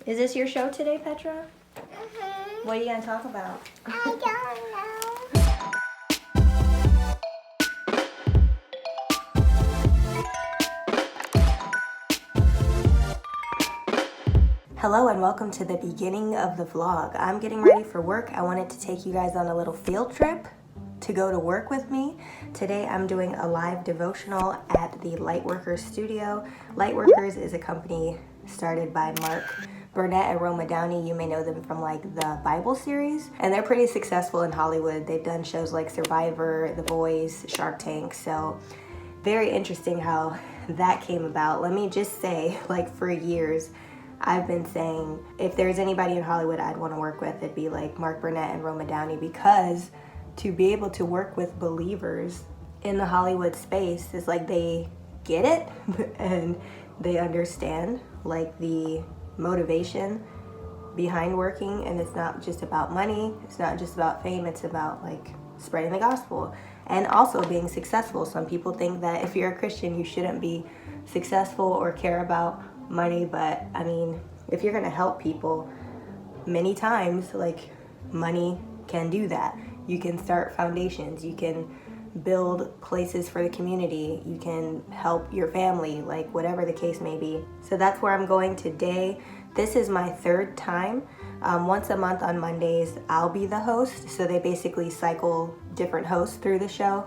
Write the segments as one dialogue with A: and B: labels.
A: Is this your show today, Petra?
B: Mm-hmm.
A: What are you going to talk about?
B: I don't know.
A: Hello and welcome to the beginning of the vlog. I'm getting ready for work. I wanted to take you guys on a little field trip to go to work with me. Today I'm doing a live devotional at the Lightworkers studio. Lightworkers is a company started by Mark Burnett and Roma Downey. You may know them from like the Bible series, and they're pretty successful in Hollywood. They've done shows like Survivor, The Voice, Shark Tank, so very interesting how that came about. Let me just say, like, for years I've been saying if there's anybody in Hollywood I'd want to work with, it'd be like Mark Burnett and Roma Downey, because to be able to work with believers in the Hollywood space is like they get it and they understand like the motivation behind working, and it's not just about money, it's not just about fame, it's about like spreading the gospel and also being successful. Some people think that if you're a Christian you shouldn't be successful or care about money, but I mean, if you're gonna help people, many times like money can do that. You can start foundations, you can build places for the community, you can help your family, like whatever the case may be. So that's where I'm going today. This is my third time. Once a month on Mondays I'll be the host, so they basically cycle different hosts through the show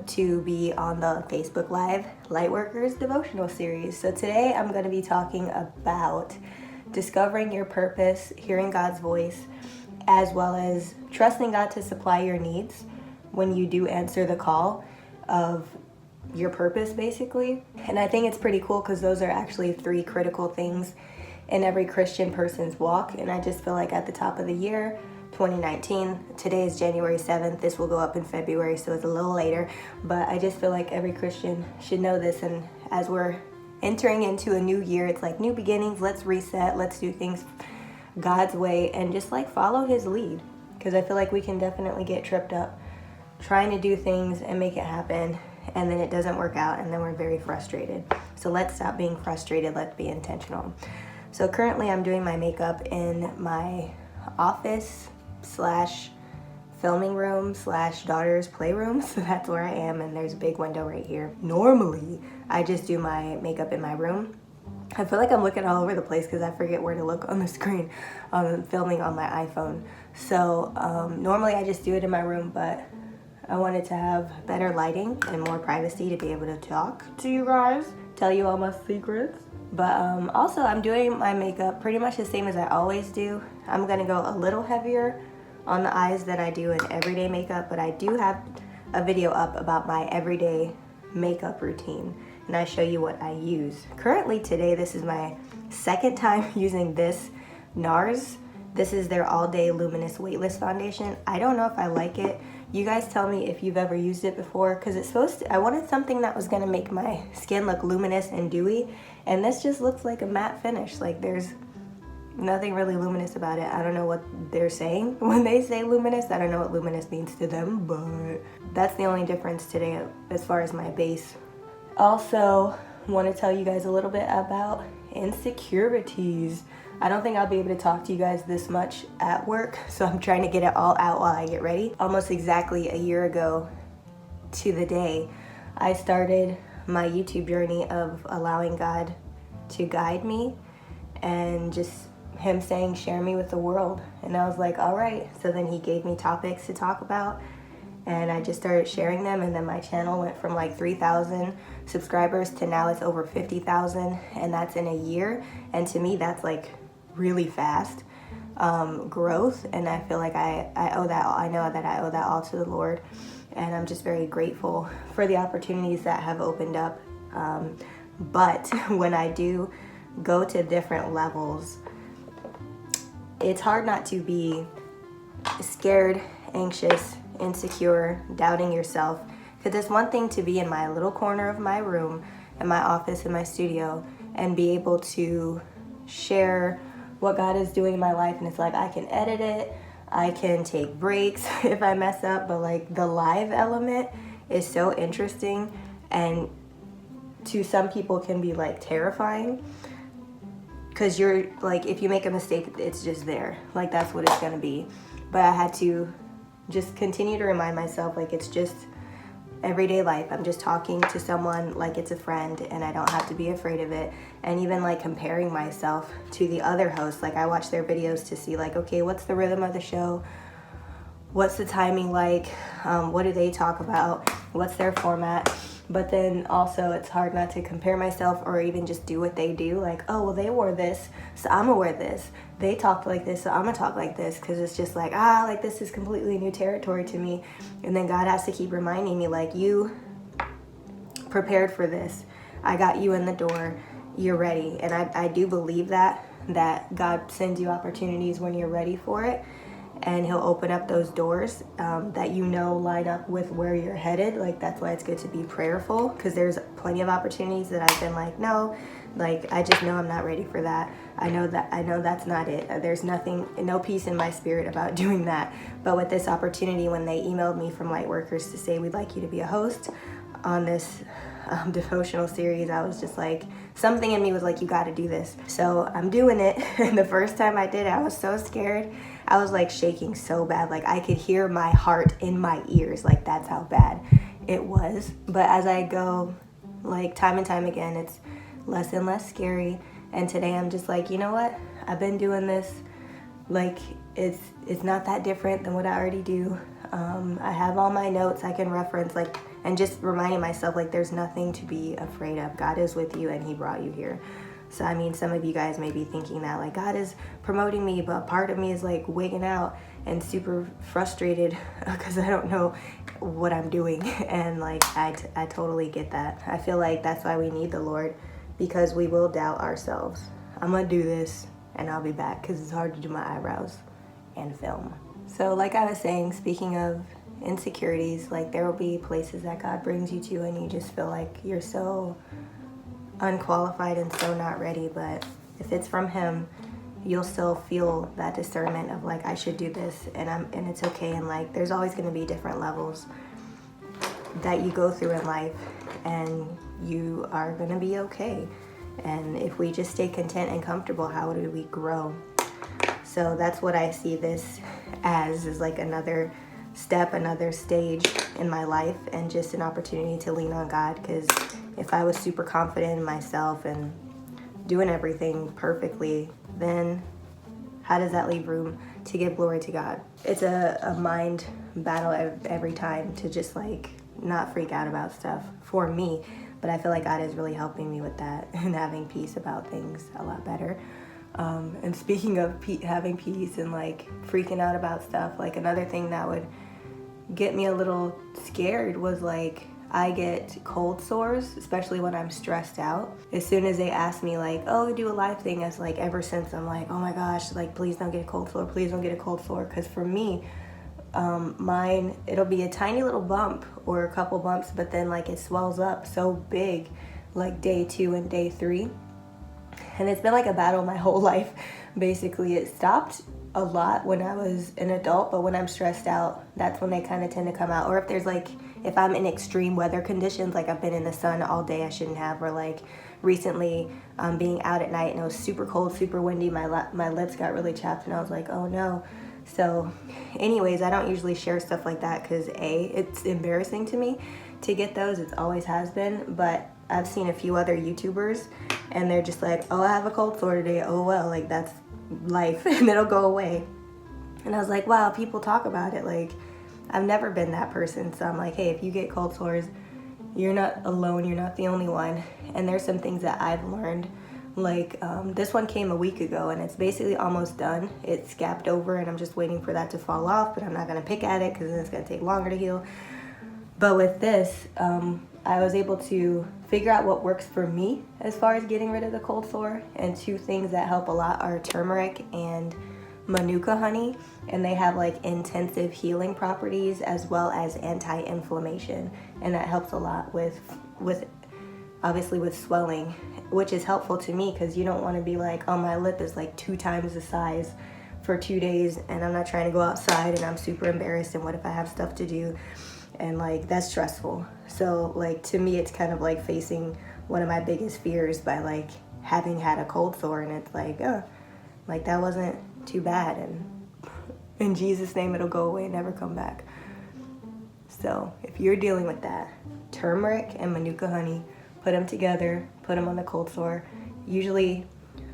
A: to be on the Facebook Live Lightworkers devotional series. So today I'm going to be talking about discovering your purpose, hearing God's voice, as well as trusting God to supply your needs when you do answer the call of your purpose, basically. And I think it's pretty cool because those are actually three critical things in every Christian person's walk. And I just feel like at the top of the year, 2019, today is January 7th, this will go up in February, so it's a little later, but I just feel like every Christian should know this. And as we're entering into a new year, it's like new beginnings, let's reset, let's do things God's way and just like follow his lead, because I feel like we can definitely get tripped up trying to do things and make it happen, and then it doesn't work out, and then we're very frustrated. So let's stop being frustrated, let's be intentional. So currently I'm doing my makeup in my office slash filming room slash daughter's playroom, so that's where I am, and there's a big window right here. Normally I just do my makeup in my room. I feel like I'm looking all over the place because I forget where to look on the screen. Filming on my iPhone, so normally I just do it in my room, but I wanted to have better lighting and more privacy to be able to talk to you guys, tell you all my secrets. But also I'm doing my makeup pretty much the same as I always do. I'm gonna go a little heavier on the eyes than I do in everyday makeup, but I do have a video up about my everyday makeup routine, and I show you what I use. Currently today, this is my second time using this NARS. This is their All Day Luminous Weightless Foundation. I don't know if I like it. You guys tell me if you've ever used it before, because it's supposed to, I wanted something that was gonna make my skin look luminous and dewy, and this just looks like a matte finish. Like there's nothing really luminous about it. I don't know what they're saying when they say luminous. I don't know what luminous means to them, but that's the only difference today as far as my base. Also, want to tell you guys a little bit about insecurities. I don't think I'll be able to talk to you guys this much at work, so I'm trying to get it all out while I get ready. Almost exactly a year ago to the day, I started my YouTube journey of allowing God to guide me and just him saying, share me with the world. And I was like, all right. So then he gave me topics to talk about, and I just started sharing them, and then my channel went from like 3,000 subscribers to now it's over 50,000, and that's in a year. And to me, that's like really fast growth, and I feel like I owe that. I know that I owe that all to the Lord, and I'm just very grateful for the opportunities that have opened up. But when I do go to different levels, it's hard not to be scared, anxious, insecure, doubting yourself. Because it's one thing to be in my little corner of my room, in my office, in my studio, and be able to share what God is doing in my life. And it's like I can edit it, I can take breaks if I mess up, but like the live element is so interesting, and to some people can be like terrifying. because you're like, if you make a mistake, it's just there. Like, that's what it's gonna be. But I had to just continue to remind myself, like, it's just everyday life. I'm just talking to someone like it's a friend, and I don't have to be afraid of it. And even like comparing myself to the other hosts, like I watch their videos to see like, okay, what's the rhythm of the show? What's the timing like? What do they talk about? What's their format? But then also it's hard not to compare myself or even just do what they do. Like, oh, well, they wore this, so I'm gonna wear this. They talked like this, so I'm gonna talk like this. Because it's just like, like this is completely new territory to me. And then God has to keep reminding me, like, you prepared for this. I got you in the door. You're ready. And I do believe that God sends you opportunities when you're ready for it. And he'll open up those doors that line up with where you're headed. Like, that's why it's good to be prayerful, because there's plenty of opportunities that I've been like, no, like, I just know I'm not ready for that. I know that's not it. There's no peace in my spirit about doing that. But with this opportunity, when they emailed me from Lightworkers to say, we'd like you to be a host on this devotional series, I was just like, something in me was like, you got to do this. So I'm doing it. And the first time I did it, I was so scared. I was like shaking so bad. Like, I could hear my heart in my ears. Like, that's how bad it was. But as I go, like, time and time again, it's less and less scary. And today I'm just like, you know what? I've been doing this. Like, it's not that different than what I already do. I have all my notes I can reference, like, and just reminding myself, like, there's nothing to be afraid of. God is with you, and he brought you here. So, I mean, some of you guys may be thinking that, like, God is promoting me, but part of me is, like, wigging out and super frustrated because I don't know what I'm doing. And, like, I totally get that. I feel like that's why we need the Lord, because we will doubt ourselves. I'm going to do this, and I'll be back, because it's hard to do my eyebrows and film. So, like I was saying, speaking of insecurities, like, there will be places that God brings you to, and you just feel like you're so unqualified and so not ready. But if it's from him, you'll still feel that discernment of, like, I should do this, and it's okay. And, like, there's always going to be different levels that you go through in life, and you are going to be okay. And if we just stay content and comfortable, how do we grow? So that's what I see this as, is like another step, another stage in my life, and just an opportunity to lean on God. Because if I was super confident in myself and doing everything perfectly, then how does that leave room to give glory to God? It's a mind battle every time to just, like, not freak out about stuff for me. But I feel like God is really helping me with that and having peace about things a lot better. And speaking of having peace and, like, freaking out about stuff, like, another thing that would get me a little scared was, like, I get cold sores, especially when I'm stressed out. As soon as they ask me, like, oh, do a live thing, it's like, ever since, I'm like, oh my gosh, like, please don't get a cold sore, please don't get a cold sore. Because for me, mine, it'll be a tiny little bump or a couple bumps, but then, like, it swells up so big, like day 2 and day 3. And it's been like a battle my whole life. Basically, it stopped a lot when I was an adult, but when I'm stressed out, that's when they kind of tend to come out. Or if there's, like, if I'm in extreme weather conditions, like I've been in the sun all day I shouldn't have, or like recently being out at night and it was super cold, super windy, my lips got really chapped, and I was like, oh no. So anyways, I don't usually share stuff like that because it's embarrassing to me to get those. It always has been. But I've seen a few other YouTubers and they're just like, oh, I have a cold sore today, oh well, like, that's life, and it'll go away. And I was like, wow, people talk about it. Like, I've never been that person. So I'm like, hey, if you get cold sores, you're not alone, you're not the only one. And there's some things that I've learned, like this one came a week ago and it's basically almost done. It's scabbed over and I'm just waiting for that to fall off, but I'm not gonna pick at it because then it's gonna take longer to heal. But with this, I was able to figure out what works for me as far as getting rid of the cold sore. And 2 things that help a lot are turmeric and Manuka honey. And they have, like, intensive healing properties as well as anti-inflammation. And that helps a lot with obviously with swelling, which is helpful to me because you don't want to be like, oh, my lip is like 2 times the size for 2 days and I'm not trying to go outside and I'm super embarrassed, and what if I have stuff to do? And, like, that's stressful. So, like, to me, it's kind of like facing one of my biggest fears by, like, having had a cold sore, and it's like, like that wasn't too bad, and in Jesus' name it'll go away and never come back. So if you're dealing with that, turmeric and manuka honey, put them together, put them on the cold sore. Usually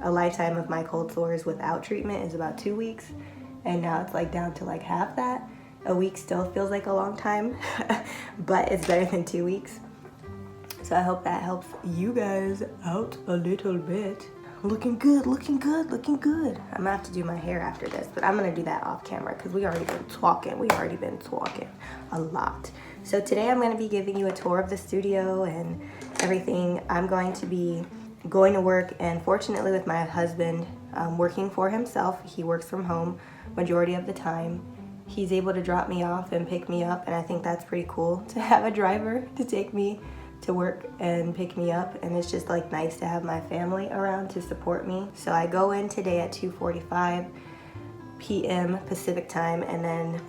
A: a lifetime of my cold sores without treatment is about 2 weeks, and now it's like down to like half that. A week still feels like a long time, but it's better than 2 weeks. So I hope that helps you guys out a little bit. Looking good, looking good, looking good. I'm gonna have to do my hair after this, but I'm gonna do that off camera because we already been talking. A lot. So today I'm gonna be giving you a tour of the studio and everything. I'm going to be going to work, and fortunately with my husband working for himself, he works from home majority of the time. He's able to drop me off and pick me up, and I think that's pretty cool to have a driver to take me to work and pick me up, and it's just like nice to have my family around to support me. So I go in today at 2:45 p.m. Pacific time, and then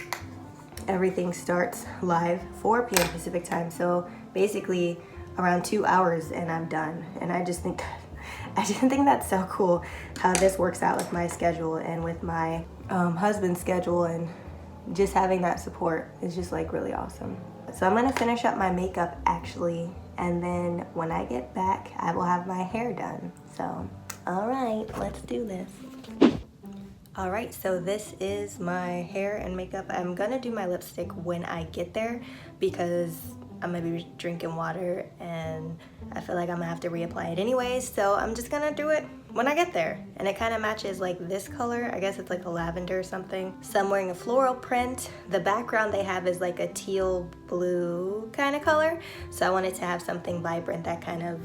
A: everything starts live 4 p.m. Pacific time. So basically around 2 hours and I'm done. And I just think that's so cool how this works out with my schedule and with my husband's schedule, and just having that support is just like really awesome. So I'm gonna finish up my makeup actually, and then when I get back I will have my hair done. So all right, let's do this. All right, so this is my hair and makeup. I'm gonna do my lipstick when I get there because I'm gonna be drinking water and I feel like I'm gonna have to reapply it anyways, so I'm just gonna do it when I get there. And it kind of matches like this color. I guess it's like a lavender or something. So I'm wearing a floral print. The background they have is like a teal blue kind of color, so I wanted to have something vibrant that kind of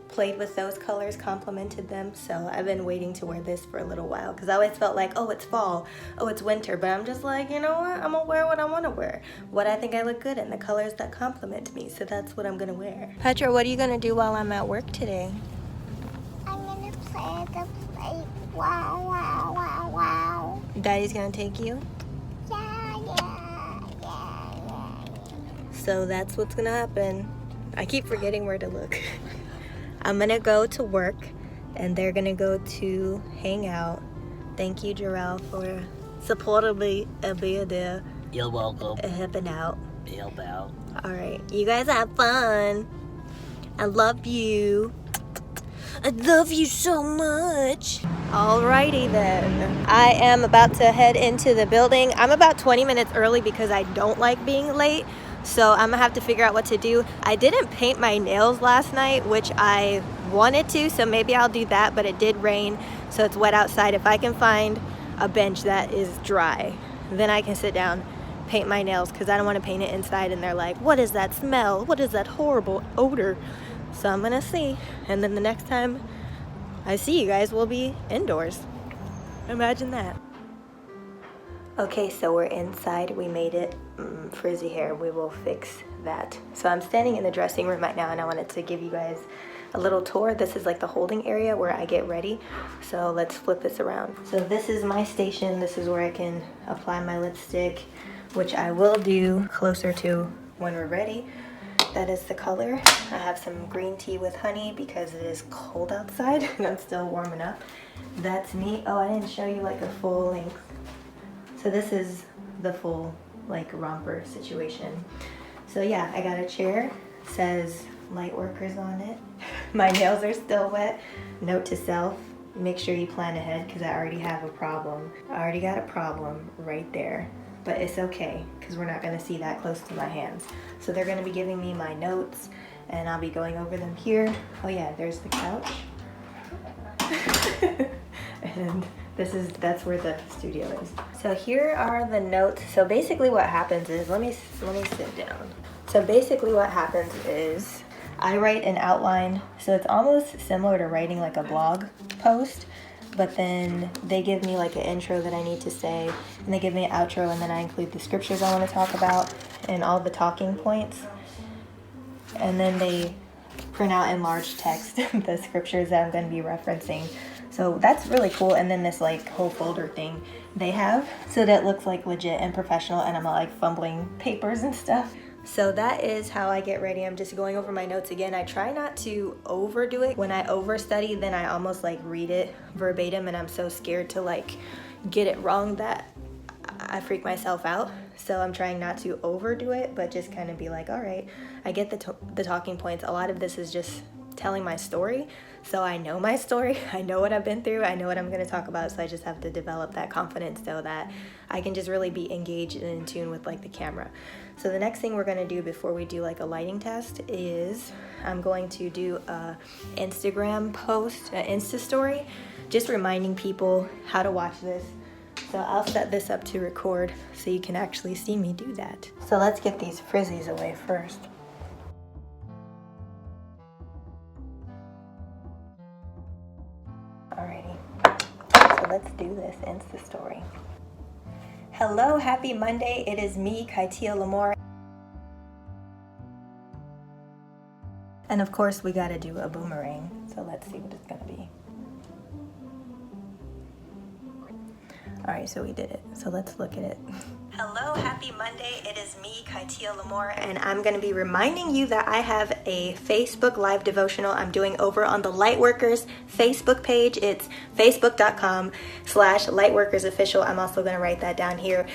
A: played with those colors, complemented them. So I've been waiting to wear this for a little while because I always felt like, oh, it's fall, oh, it's winter, but I'm just like, you know what, I'm gonna wear what I want to wear, what I think I look good in, the colors that complement me, so that's what I'm gonna wear. Petra, what are you gonna do while I'm at work today?
B: I'm gonna play the play. Wow, wow, wow, wow.
A: Daddy's gonna take you?
B: Yeah.
A: So that's what's gonna happen. I keep forgetting where to look. I'm gonna go to work and they're gonna go to hang out. Thank you, Jarrell, for supporting me and being there.
C: You're welcome.
A: And helping out.
C: Help out.
A: All right, you guys have fun. I love you. I love you so much. Alrighty then. I am about to head into the building. I'm about 20 minutes early because I don't like being late. So I'm gonna have to figure out what to do. I didn't paint my nails last night, which I wanted to, so maybe I'll do that, but it did rain, so it's wet outside. If I can find a bench that is dry, then I can sit down, paint my nails, because I don't want to paint it inside and they're like, what is that smell? What is that horrible odor? So I'm gonna see, and then the next time I see you guys will be indoors. Imagine that. Okay, so we're inside. We made it. Frizzy hair, we will fix that. So I'm standing in the dressing room right now, and I wanted to give you guys a little tour. This is like the holding area where I get ready. So let's flip this around. So this is my station. This is where I can apply my lipstick, which I will do closer to when we're ready. That is the color. I have some green tea with honey because it is cold outside and I'm still warming up. That's me. Oh, I didn't show you like a full length. So this is the full like romper situation. So yeah, I got a chair, says Lightworkers on it. My nails are still wet. Note to self, make sure you plan ahead because I already have a problem. I already got a problem right there, but it's okay because we're not gonna see that close to my hands. So they're gonna be giving me my notes and I'll be going over them here. Oh yeah, there's the couch. And that's where the studio is. So here are the notes. So basically what happens is, let me sit down. So basically what happens is I write an outline. So it's almost similar to writing like a blog post, but then they give me like an intro that I need to say, and they give me an outro, and then I include the scriptures I want to talk about and all the talking points. And then they print out in large text the scriptures that I'm going to be referencing. So that's really cool. And then this like whole folder thing they have, so that looks like legit and professional, and I'm not like fumbling papers and stuff. So that is how I get ready. I'm just going over my notes again. I try not to overdo it. When I overstudy, then I almost like read it verbatim, and I'm so scared to like get it wrong that I freak myself out. So I'm trying not to overdo it, but just kind of be like, all right, I get the talking points. A lot of this is just telling my story. So I know my story, I know what I've been through, I know what I'm going to talk about, so I just have to develop that confidence so that I can just really be engaged and in tune with like the camera. So the next thing we're going to do before we do like a lighting test is I'm going to do a Instagram post, an Insta story, just reminding people how to watch this. So I'll set this up to record so you can actually see me do that. So let's get these frizzies away first. Alrighty, so let's do this Insta story. Hello, happy Monday. It is me, Kaitia Lamore. And of course we gotta do a boomerang. So let's see what it's gonna be. Alright, so we did it. So let's look at it. Hello, happy Monday. It is me, Kaitia Lamore, and I'm going to be reminding you that I have a Facebook Live devotional I'm doing over on the Lightworkers Facebook page. It's facebook.com/lightworkersofficial. I'm also going to write that down here.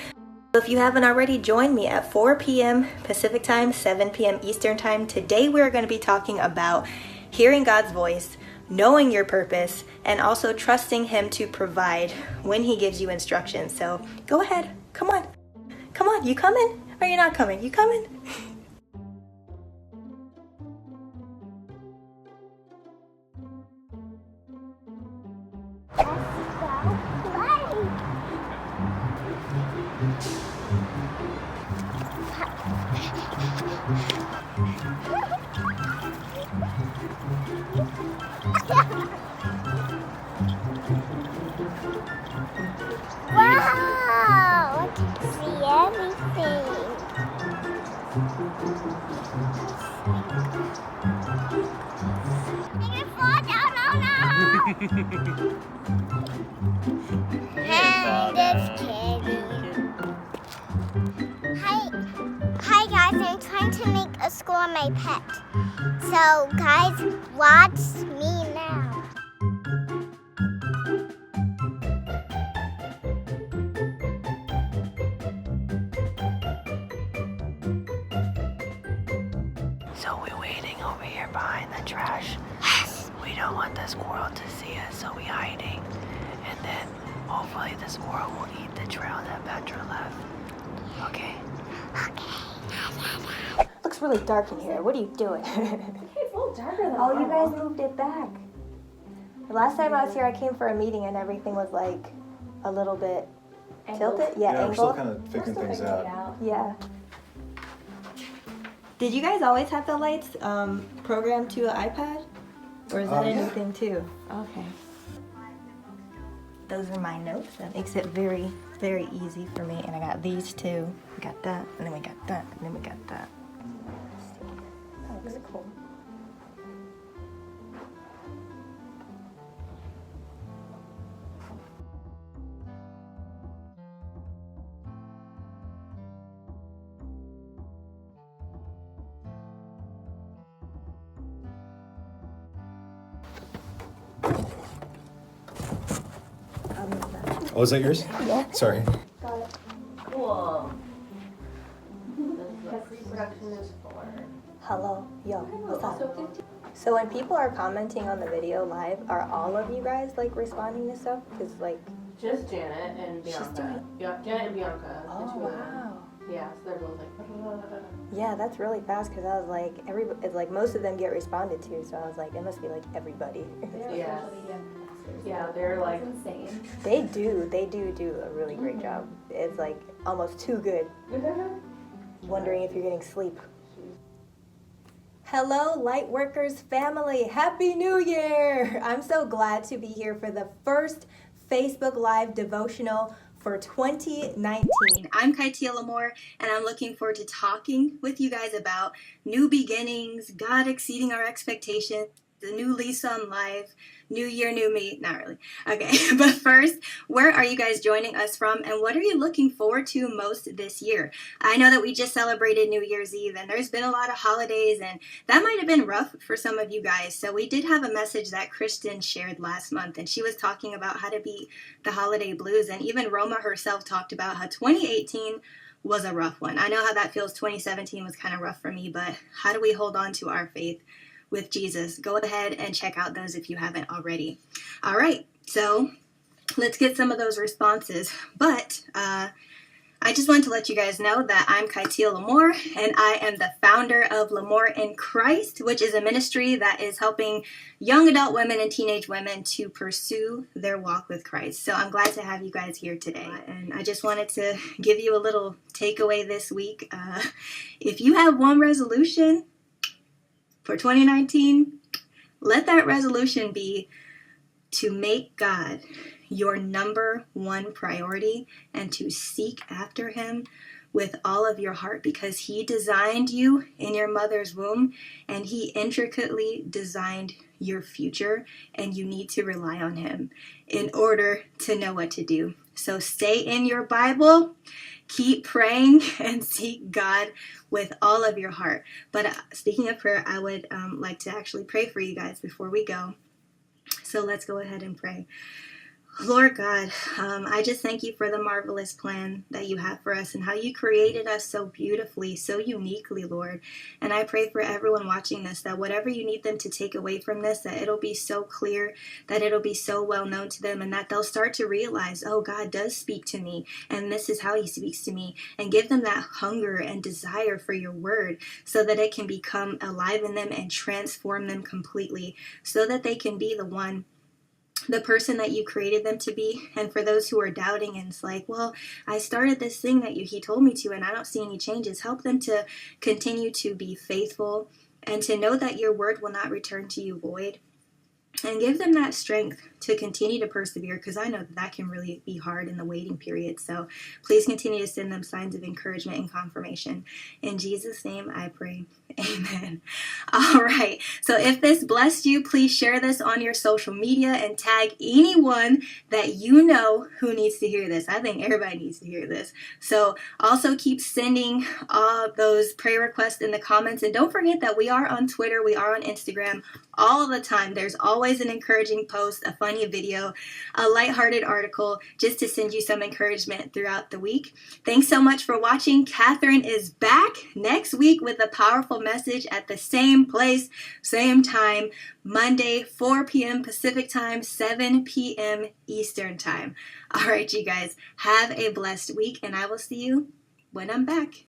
A: So if you haven't already, join me at 4 p.m. Pacific time, 7 p.m. Eastern time. Today we're going to be talking about hearing God's voice, knowing your purpose, and also trusting Him to provide when He gives you instructions. So go ahead, come on. Come on, you coming? Or you not coming? You coming?
B: Wow! I can see everything. I'm gonna fall down, oh no! I'm just kidding. Hi guys, I'm trying to make a school on my pet. So guys, watch me now.
A: So we're waiting over here behind the trash. We don't want the squirrel to see us, so we're hiding. And then hopefully the squirrel will eat the trail that Petra left. Okay? Okay. Looks really dark in here. What are you doing?
C: It's a little darker than
A: Oh, you
C: normal.
A: guys moved it back. The last time I was here, I came for a meeting and everything was like a little bit tilted. Yeah,
D: Yeah, we're still
A: angled.
D: kind of figuring things out.
A: Yeah. Did you guys always have the lights programmed to an iPad? Or is that a new
D: Yeah.
A: thing too? Okay. Those are my notes. That makes it very, very easy for me. And I got these two. We got that, and then we got that, and then we got that. That looks cool. I'll move that.
D: Oh, is that yours?
A: Yeah.
D: Sorry.
C: Cool. The pre-production is for.
A: Hello, yo, what's up? So when people are commenting on the video live, are all of you guys like responding to stuff? Cause like,
C: Just Janet and
A: She's
C: Bianca.
A: doing-
C: Yeah, Janet and Bianca. the
A: oh
C: two of them.
A: wow.
C: Yeah, so they're both like.
A: Yeah, that's really fast because I was like, it's like most of them get responded to, so I was like, it must be like everybody.
C: Yeah. Yeah, they're like.
E: insane.
A: They do a really great job. It's like almost too good. Wondering if you're getting sleep. Hello, Lightworkers family. Happy New Year! I'm so glad to be here for the first Facebook Live devotional for 2019. I'm Kaitia Lamore, and I'm looking forward to talking with you guys about new beginnings, God exceeding our expectations, the new Lisa on live, new year, new me. Not really. Okay, but first, where are you guys joining us from, and what are you looking forward to most this year? I know that we just celebrated New Year's Eve, and there's been a lot of holidays, and that might have been rough for some of you guys. So we did have a message that Kristen shared last month, and she was talking about how to beat the holiday blues, and even Roma herself talked about how 2018 was a rough one. I know how that feels. 2017 was kind of rough for me, but how do we hold on to our faith with Jesus? Go ahead and check out those if you haven't already. All right, so let's get some of those responses. But I just want to let you guys know that I'm Kaitia Lamore, and I am the founder of Lamore in Christ, which is a ministry that is helping young adult women and teenage women to pursue their walk with Christ. So I'm glad to have you guys here today. And I just wanted to give you a little takeaway this week. If you have one resolution for 2019, let that resolution be to make God your number one priority and to seek after him with all of your heart, because he designed you in your mother's womb and he intricately designed your future, and you need to rely on him in order to know what to do. So stay in your Bible, keep praying, and seek God with all of your heart. But speaking of prayer, I would like to actually pray for you guys before we go. So let's go ahead and pray. Lord God, I just thank you for the marvelous plan that you have for us and how you created us so beautifully, so uniquely, Lord. And I pray for everyone watching this, that whatever you need them to take away from this, that it'll be so clear, that it'll be so well known to them, and that they'll start to realize, oh, God does speak to me, and this is how he speaks to me, and give them that hunger and desire for your word so that it can become alive in them and transform them completely, so that they can be the person that you created them to be. And for those who are doubting and it's like, well, I started this thing that he told me to and I don't see any changes, help them to continue to be faithful and to know that your word will not return to you void. And give them that strength to continue to persevere, because I know that can really be hard in the waiting period. So please continue to send them signs of encouragement and confirmation. In Jesus' name I pray. Amen. All right. So if this blessed you, please share this on your social media and tag anyone that you know who needs to hear this. I think everybody needs to hear this. So also keep sending all those prayer requests in the comments. And don't forget that we are on Twitter. We are on Instagram all the time. There's always an encouraging post, a funny video, a lighthearted article, just to send you some encouragement throughout the week. Thanks so much for watching. Catherine is back next week with a powerful message at the same place, same time, Monday, 4 p.m. Pacific time, 7 p.m. Eastern time. All right, you guys, have a blessed week, and I will see you when I'm back.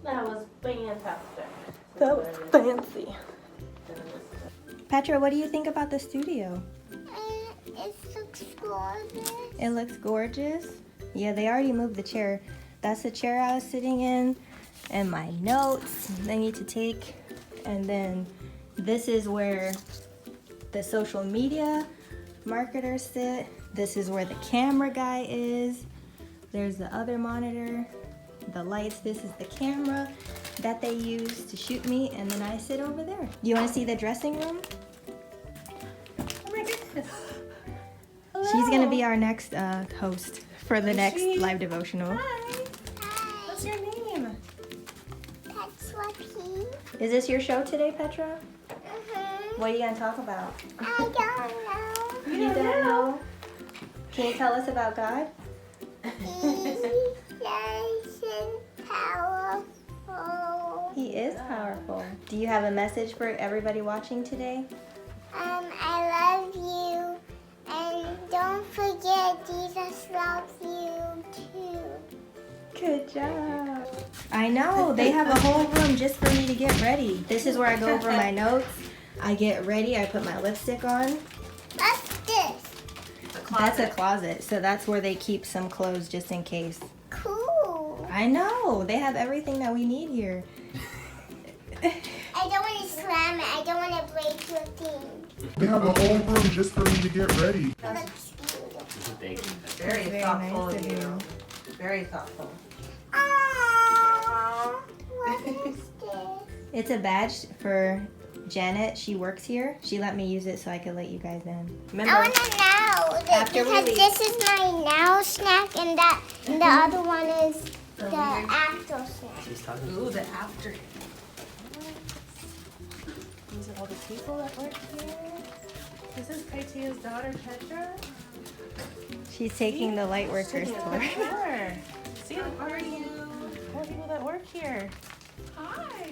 C: That was fantastic.
A: That was fancy. Petra, what do you think about the studio?
B: It looks gorgeous.
A: It looks gorgeous. Yeah, they already moved the chair. That's the chair I was sitting in, and my notes I need to take. And then this is where the social media marketers sit. This is where the camera guy is. There's the other monitor, the lights. This is the camera that they use to shoot me, and then I sit over there. Do you want to see the dressing room? Oh my goodness. She's gonna be our next host for the next live devotional. Hi.
B: Hi.
A: What's your name?
B: Petra P.
A: Is this your show today, Petra?
B: Mm-hmm.
A: What are you gonna talk about?
B: I don't know.
A: You don't know? Can you tell us about God?
B: He's powerful.
A: He is powerful. Do you have a message for everybody watching today?
B: I love you. And don't forget, Jesus loves you too.
A: Good job. I know. They have a whole room just for me to get ready. This is where I go over my notes. I get ready. I put my lipstick on.
B: What's this?
A: That's a closet. So that's where they keep some clothes just in case.
B: Cool.
A: I know. They have everything that we need here.
B: I don't want to slam it. I don't want to break your thing.
D: They have a whole room just for me to get ready.
B: It looks beautiful.
E: It's a big
A: Very
E: thoughtful
A: nice of
E: of you.
A: you.
C: Very thoughtful.
B: Oh, what is this?
A: It's a badge for Janet. She works here. She let me use it so I could let you guys in. Remember?
B: I want to know
A: After we
B: because
A: leave.
B: this is my now snack, and the other one is the after snack.
D: She's talking.
C: Ooh, the after. These are all the people that work here. This is Kaitia's daughter, Petra.
A: She's taking the light workers
C: Sitting
A: tour.
C: here. See, how are you? All the people that work here.
E: Hi.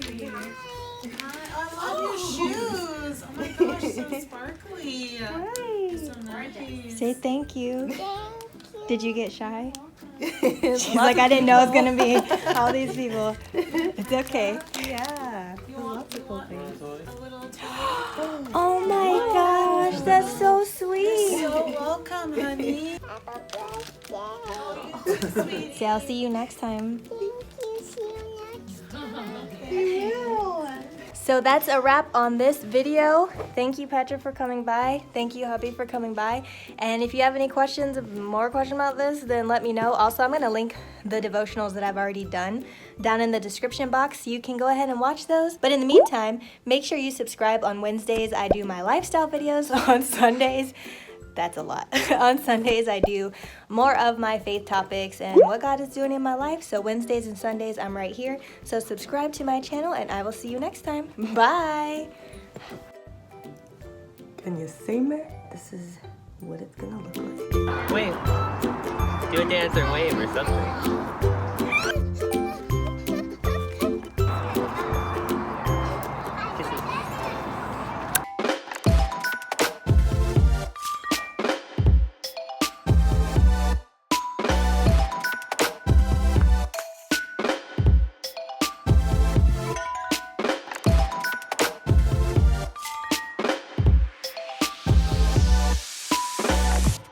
E: I love your shoes. Oh my gosh, so sparkly. So nice.
A: Say thank you.
B: Thank you.
A: Did you get shy? She's like, I didn't know it was gonna be all these people. It's okay. Yeah.
E: You want a little toy?
A: Oh my gosh, that's so sweet.
E: So welcome, honey.
B: Have a birthday.
A: See, I'll see you next time.
B: Thank you. See you next time.
A: So that's a wrap on this video. Thank you, Petra, for coming by. Thank you, hubby, for coming by. And if you have any questions, more questions about this, then let me know. Also, I'm gonna link the devotionals that I've already done down in the description box. You can go ahead and watch those. But in the meantime, make sure you subscribe. On Wednesdays, I do my lifestyle videos. On Sundays, that's a lot. On Sundays, I do more of my faith topics and what God is doing in my life. So Wednesdays and Sundays, I'm right here. So subscribe to my channel and I will see you next time. Bye. Can you see me? This is what it's gonna look like.
D: Wave. Do a dance or wave or something.